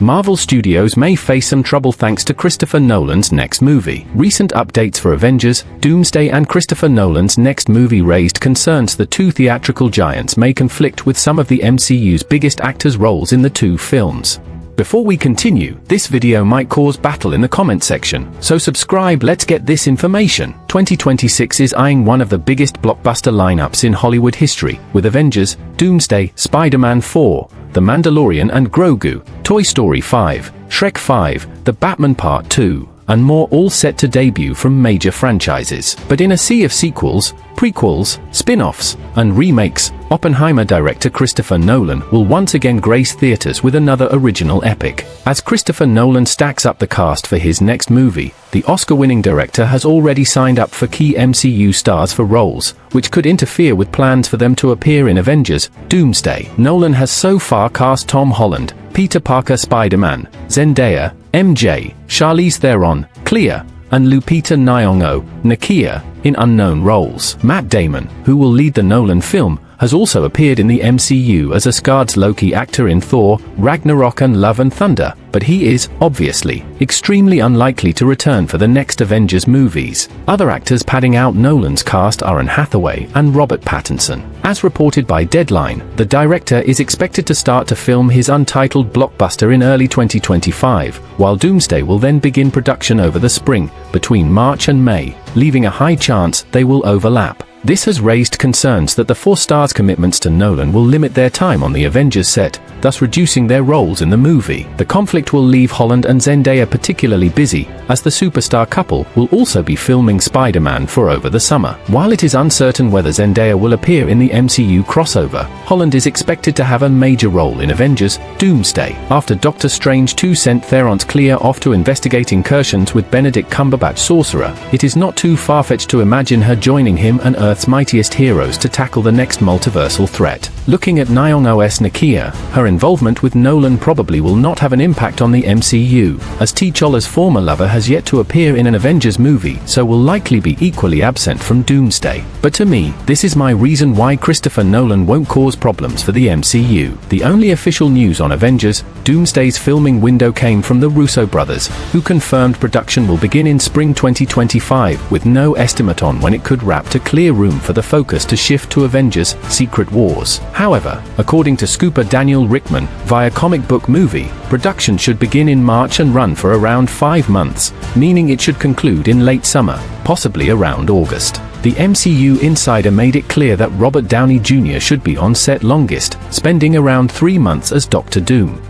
Marvel Studios may face some trouble thanks to Christopher Nolan's next movie. Recent updates for Avengers, Doomsday and Christopher Nolan's next movie raised concerns the two theatrical giants may conflict with some of the MCU's biggest actors' roles in the two films. Before we continue, this video might cause battle in the comment section, so subscribe. Let's get this information. 2026 is eyeing one of the biggest blockbuster lineups in Hollywood history, with Avengers, Doomsday, Spider-Man 4, The Mandalorian and Grogu, Toy Story 5, Shrek 5, The Batman Part 2, and more all set to debut from major franchises. But in a sea of sequels, prequels, spin-offs, and remakes, Oppenheimer director Christopher Nolan will once again grace theaters with another original epic. As Christopher Nolan stacks up the cast for his next movie, the Oscar-winning director has already signed up for key MCU stars for roles, which could interfere with plans for them to appear in Avengers, Doomsday. Nolan has so far cast Tom Holland, Peter Parker Spider-Man, Zendaya, MJ, Charlize Theron, Clea, and Lupita Nyong'o, Nakia, in unknown roles. Matt Damon, who will lead the Nolan film, has also appeared in the MCU as Asgard's Loki actor in Thor, Ragnarok and Love and Thunder, but he is, obviously, extremely unlikely to return for the next Avengers movies. Other actors padding out Nolan's cast are Anne Hathaway and Robert Pattinson. As reported by Deadline, the director is expected to start to film his untitled blockbuster in early 2025, while Doomsday will then begin production over the spring, between March and May, leaving a high chance they will overlap. This has raised concerns that the four stars' commitments to Nolan will limit their time on the Avengers set, thus reducing their roles in the movie. The conflict will leave Holland and Zendaya particularly busy, as the superstar couple will also be filming Spider-Man 4 over the summer. While it is uncertain whether Zendaya will appear in the MCU crossover, Holland is expected to have a major role in Avengers, Doomsday. After Doctor Strange 2 sent Theron's Clea off to investigate incursions with Benedict Cumberbatch Sorcerer, it is not too far-fetched to imagine her joining him and Earth's mightiest heroes to tackle the next multiversal threat. Looking at Nyong'o's Nakia, her involvement with Nolan probably will not have an impact on the MCU, as T'Challa's former lover has yet to appear in an Avengers movie, so will likely be equally absent from Doomsday. But to me, this is my reason why Christopher Nolan won't cause problems for the MCU. The only official news on Avengers, Doomsday's filming window came from the Russo brothers, who confirmed production will begin in spring 2025, with no estimate on when it could wrap to clear room for the focus to shift to Avengers: Secret Wars. However, according to scooper Daniel Rickman, via Comic Book Movie, production should begin in March and run for around 5 months, meaning it should conclude in late summer, possibly around August. The MCU insider made it clear that Robert Downey Jr. should be on set longest, spending around 3 months as Doctor Doom.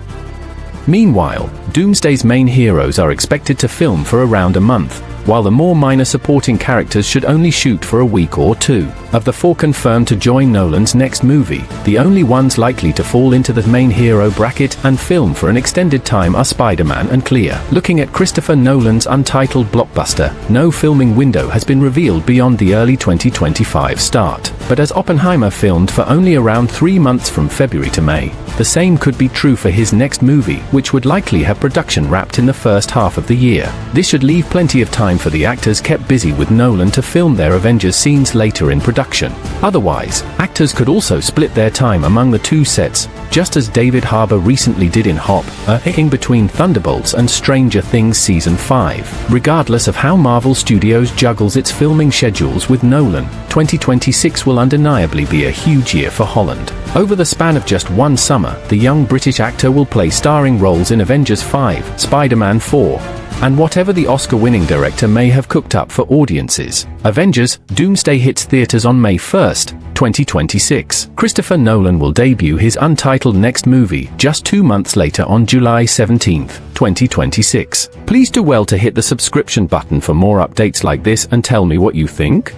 Meanwhile, Doomsday's main heroes are expected to film for around a month, while the more minor supporting characters should only shoot for a week or two. Of the four confirmed to join Nolan's next movie, the only ones likely to fall into the main hero bracket and film for an extended time are Spider-Man and Clea. Looking at Christopher Nolan's untitled blockbuster, no filming window has been revealed beyond the early 2025 start. But as Oppenheimer filmed for only around 3 months from February to May, the same could be true for his next movie, which would likely have production wrapped in the first half of the year. This should leave plenty of time for the actors kept busy with Nolan to film their Avengers scenes later in production. Otherwise, actors could also split their time among the two sets, just as David Harbour recently did in Hop, in between Thunderbolts and Stranger Things Season 5. Regardless of how Marvel Studios juggles its filming schedules with Nolan, 2026 will undeniably be a huge year for Holland. Over the span of just one summer, the young British actor will play starring roles in Avengers 5, Spider-Man 4, and whatever the Oscar-winning director may have cooked up for audiences. Avengers: Doomsday hits theaters on May 1st, 2026. Christopher Nolan will debut his untitled next movie just 2 months later on July 17th, 2026. Please do well to hit the subscription button for more updates like this and tell me what you think.